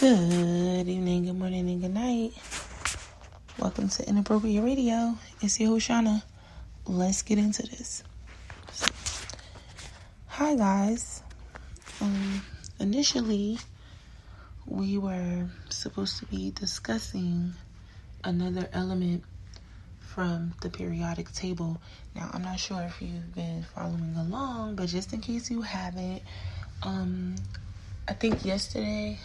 Good evening, good morning, and good night. Welcome to Inappropriate Radio. It's your host, Shauna. Let's get into this. Hi, guys. Initially, we were supposed to be discussing another element from the periodic table. Now, I'm not sure if you've been following along, but just in case you haven't, I think yesterday,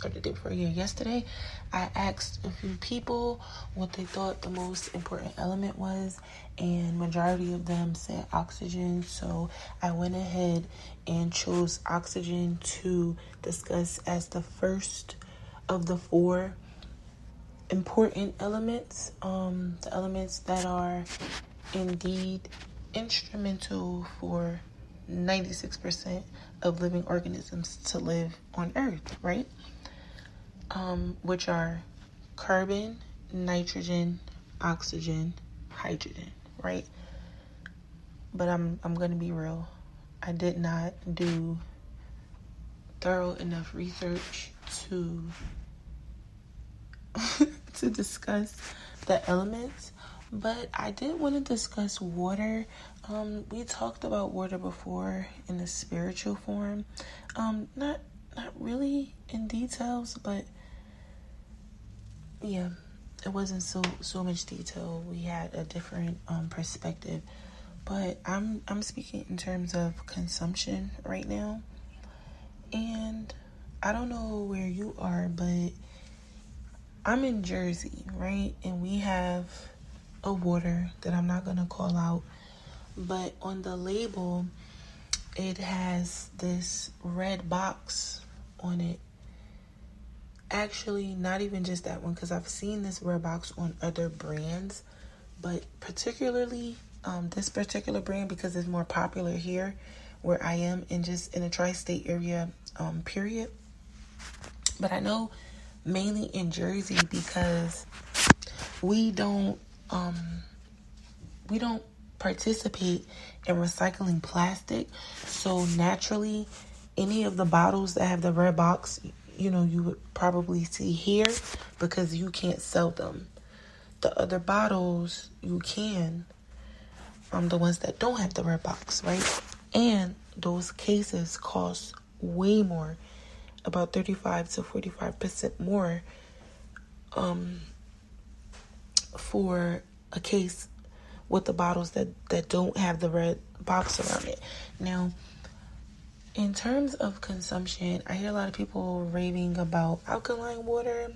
or the day before yesterday, I asked a few people what they thought the most important element was, and majority of them said oxygen. So I went ahead and chose oxygen to discuss as the first of the four important elements, the elements that are indeed instrumental for 96% of living organisms to live on Earth, right? Which are carbon, nitrogen, oxygen, hydrogen, right? But I'm going to be real. I did not do thorough enough research to to discuss the elements, but I did want to discuss water. We talked about water before in the spiritual form. Not really in details, but yeah, it wasn't so much detail. We had a different perspective, but I'm speaking in terms of consumption right now. And I don't know where you are, but I'm in Jersey, right? And we have a water that I'm not gonna call out, but on the label it has this red box on it. Actually, not even just that one, because I've seen this red box on other brands, but particularly this particular brand, because it's more popular here where I am, and just in the tri-state area, period. But I know mainly in Jersey, because we don't participate in recycling plastic. So naturally, any of the bottles that have the red box, you would probably see here, because you can't sell them. The other bottles you can, the ones that don't have the red box, right? And those cases cost way more, about 35 to 45% more for a case with the bottles that don't have the red box around it. Now, in terms of consumption, I hear a lot of people raving about alkaline water,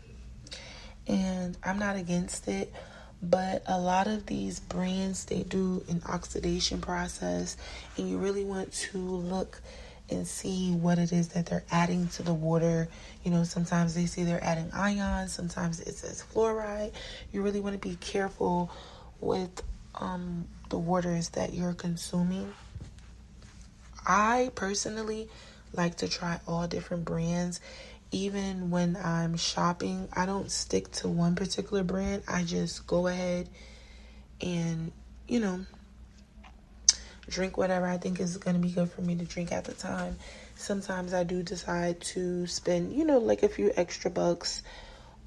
and I'm not against it, but a lot of these brands, they do an oxidation process, and you really want to look and see what it is that they're adding to the water. Sometimes they say they're adding ions, sometimes it says fluoride. You really want to be careful with the waters that you're consuming. I personally like to try all different brands. Even when I'm shopping, I don't stick to one particular brand. I just go ahead and, drink whatever I think is going to be good for me to drink at the time. Sometimes I do decide to spend, like a few extra bucks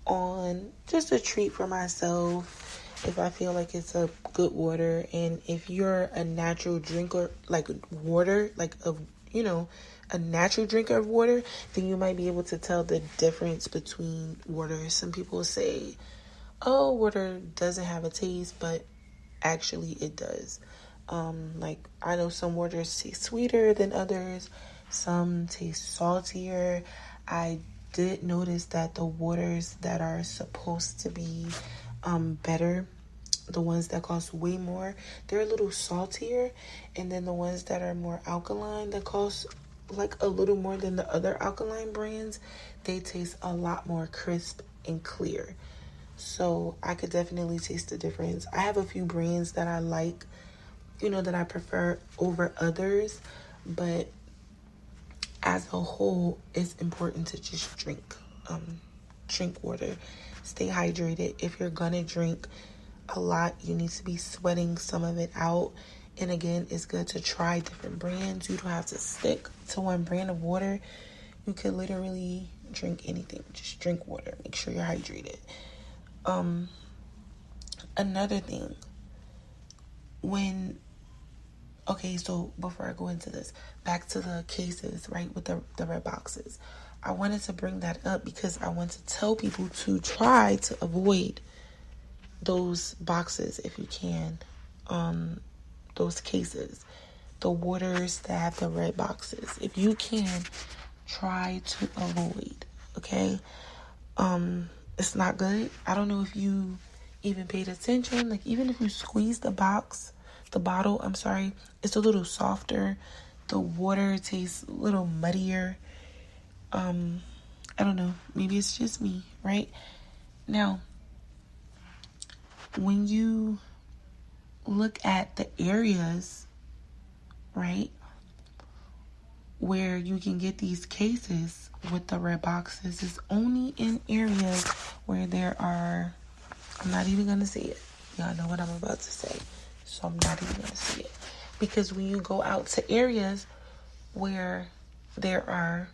on just a treat for myself if I feel like it's a good water. And if you're a natural drinker, like water, a natural drinker of water, then you might be able to tell the difference between water. Some people say, oh, water doesn't have a taste, but actually it does. I know some waters taste sweeter than others. Some taste saltier. I did notice that the waters that are supposed to be better, the ones that cost way more, they're a little saltier. And then the ones that are more alkaline, that cost like a little more than the other alkaline brands, they taste a lot more crisp and clear. So I could definitely taste the difference. I have a few brands that I like, that I prefer over others, but as a whole, it's important to just drink water. Stay hydrated. If you're gonna drink a lot, you need to be sweating some of it out. And again, it's good to try different brands. You don't have to stick to one brand of water. You could literally drink anything. Just drink water. Make sure you're hydrated. Another thing, so before I go into this, back to the cases, right, with the red boxes. I wanted to bring that up because I want to tell people to try to avoid those boxes if you can. Those cases, the waters that have the red boxes. If you can, try to avoid, okay? It's not good. I don't know if you even paid attention. Like, even if you squeeze the bottle, it's a little softer. The water tastes a little muddier. I don't know. Maybe it's just me, right? Now, when you look at the areas, right, where you can get these cases with the red boxes, it's only in areas where there are, I'm not even going to say it. Y'all know what I'm about to say. So I'm not even going to say it. Because when you go out to areas where there are,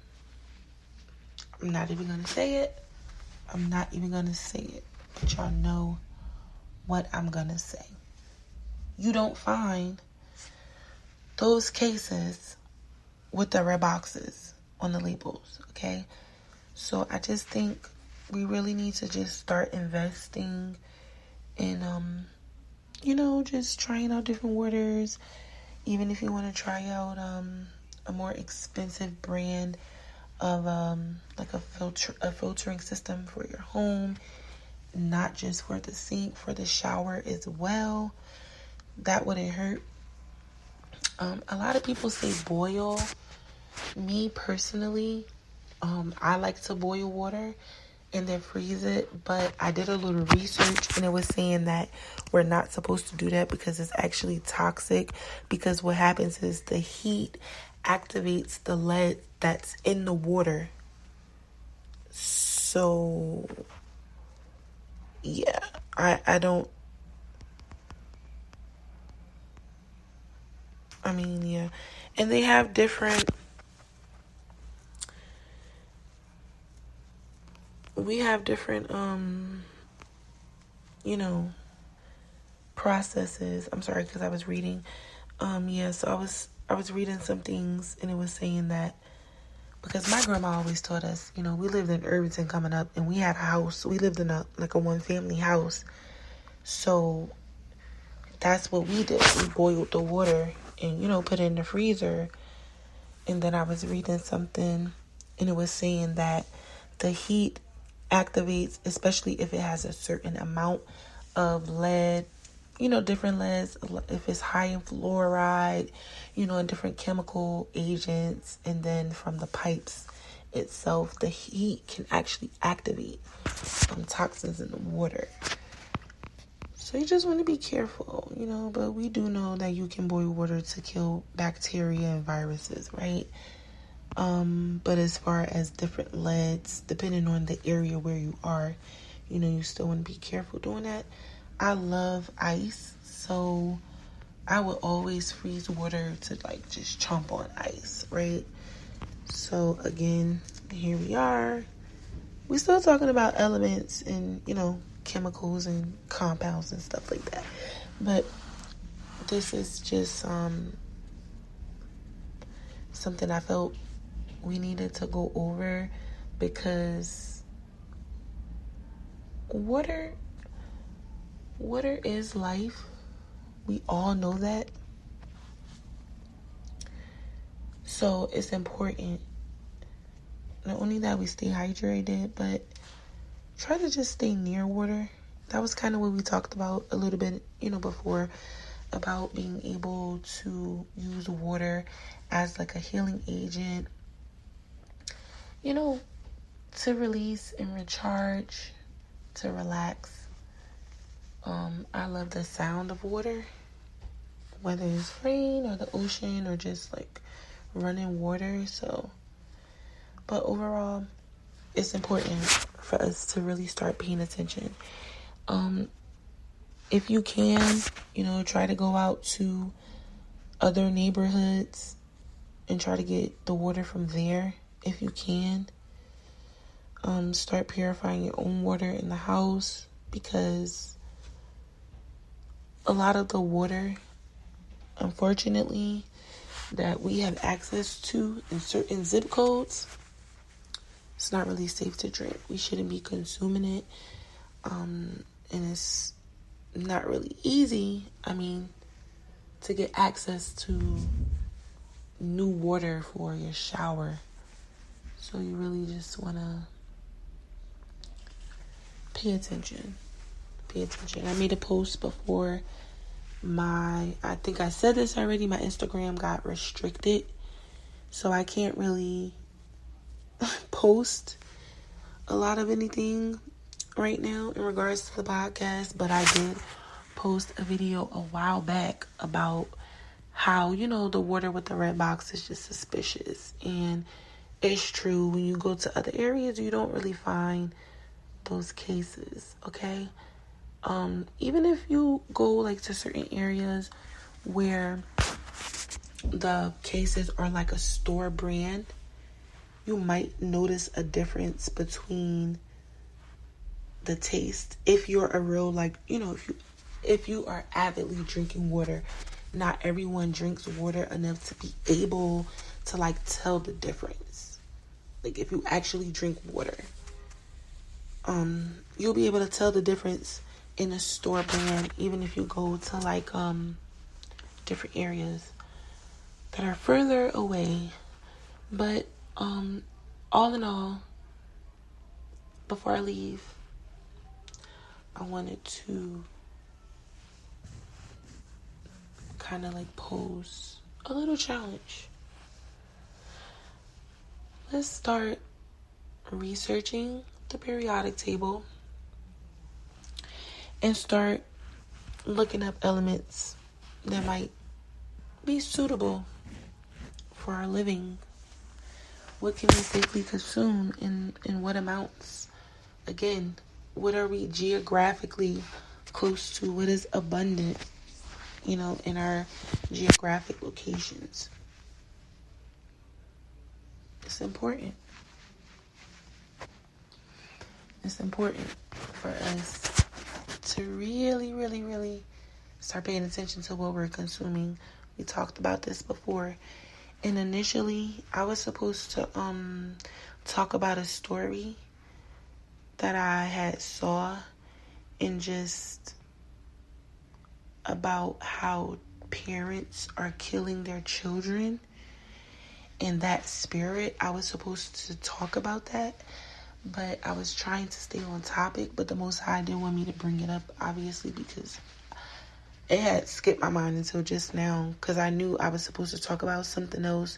I'm not even going to say it. But y'all know what I'm going to say. You don't find those cases with the red boxes on the labels, okay? So I just think we really need to just start investing in, just trying out different waters. Even if you want to try out a more expensive brand of like a filtering system for your home, not just for the sink, for the shower as well. That wouldn't hurt. A lot of people say boil. Me personally, I like to boil water and then freeze it, but I did a little research and it was saying that we're not supposed to do that because it's actually toxic, because what happens is the heat activates the lead that's in the water. So yeah, I don't, yeah. And they have different, processes. I'm sorry, because I was reading. So I was reading some things and it was saying that, because my grandma always taught us, we lived in Irvington coming up and we had a house. We lived in a one family house. So that's what we did. We boiled the water and, put it in the freezer. And then I was reading something and it was saying that the heat activates, especially if it has a certain amount of lead, different leads, if it's high in fluoride, and different chemical agents. And then from the pipes itself, the heat can actually activate toxins in the water. So you just want to be careful, but we do know that you can boil water to kill bacteria and viruses, right? But as far as different leads, depending on the area where you are, you still want to be careful doing that. I love ice, so I would always freeze water to just chomp on ice, right? So again, here we are. We're still talking about elements and, chemicals and compounds and stuff like that. But this is just something I felt we needed to go over, because water is life. We all know that. So it's important not only that we stay hydrated, but try to just stay near water. That was kind of what we talked about a little bit, before, about being able to use water as a healing agent, to release and recharge, to relax. I love the sound of water, whether it's rain or the ocean or just running water. So, but overall, it's important for us to really start paying attention. If you can, try to go out to other neighborhoods and try to get the water from there. if you can. Start purifying your own water in the house, because a lot of the water, unfortunately, that we have access to in certain zip codes, it's not really safe to drink. We shouldn't be consuming it. And it's not really easy, to get access to new water for your shower. So you really just want to pay attention. I made a post before I think I said this already, my Instagram got restricted. So I can't really post a lot of anything right now in regards to the podcast. But I did post a video a while back about how, the water with the red box is just suspicious. And it's true, when you go to other areas, you don't really find those cases, okay? Even if you go to certain areas where the cases are like a store brand, you might notice a difference between the taste. If you're a real, if you are avidly drinking water, not everyone drinks water enough to be able to tell the difference. If you actually drink water, you'll be able to tell the difference in a store brand, even if you go to different areas that are further away. But all in all, before I leave, I wanted to kind of pose a little challenge. Let's start researching the periodic table and start looking up elements that might be suitable for our living. What can we safely consume in what amounts? Again, what are we geographically close to? What is abundant, in our geographic locations? It's important. It's important for us to really, really, really start paying attention to what we're consuming. We talked about this before. And initially, I was supposed to talk about a story that I had saw, and just about how parents are killing their children. And that spirit, I was supposed to talk about that. But I was trying to stay on topic, but the Most High didn't want me to bring it up, obviously, because it had skipped my mind until just now, because I knew I was supposed to talk about something else.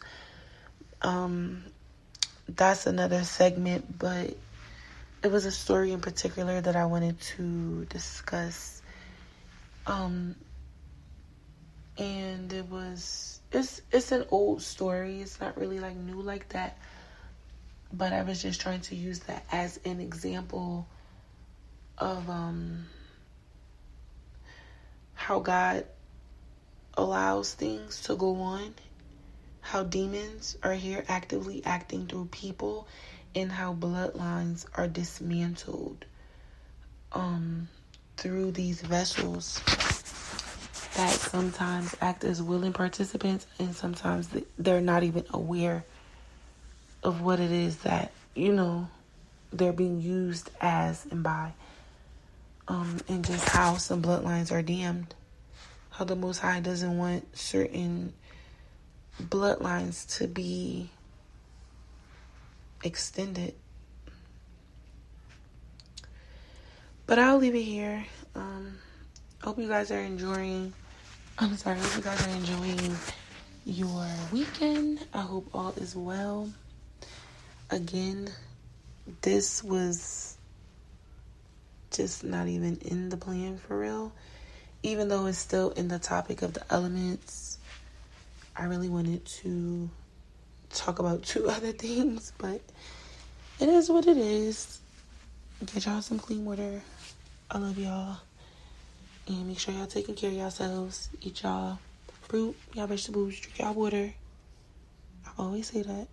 That's another segment, but it was a story in particular that I wanted to discuss. And it's an old story. It's not really new like that. But I was just trying to use that as an example of how God allows things to go on, how demons are here actively acting through people, and how bloodlines are dismantled through these vessels that sometimes act as willing participants, and sometimes they're not even aware of what it is that, they're being used as and by. And just how some bloodlines are damned. How the Most High doesn't want certain bloodlines to be extended. But I'll leave it here. Hope you guys are enjoying your weekend. I hope all is well. Again, this was just not even in the plan for real. Even though it's still in the topic of the elements, I really wanted to talk about 2 other things, but it is what it is. Get y'all some clean water. I love y'all. And make sure y'all taking care of yourselves. Eat y'all fruit, y'all vegetables, drink y'all water. I always say that.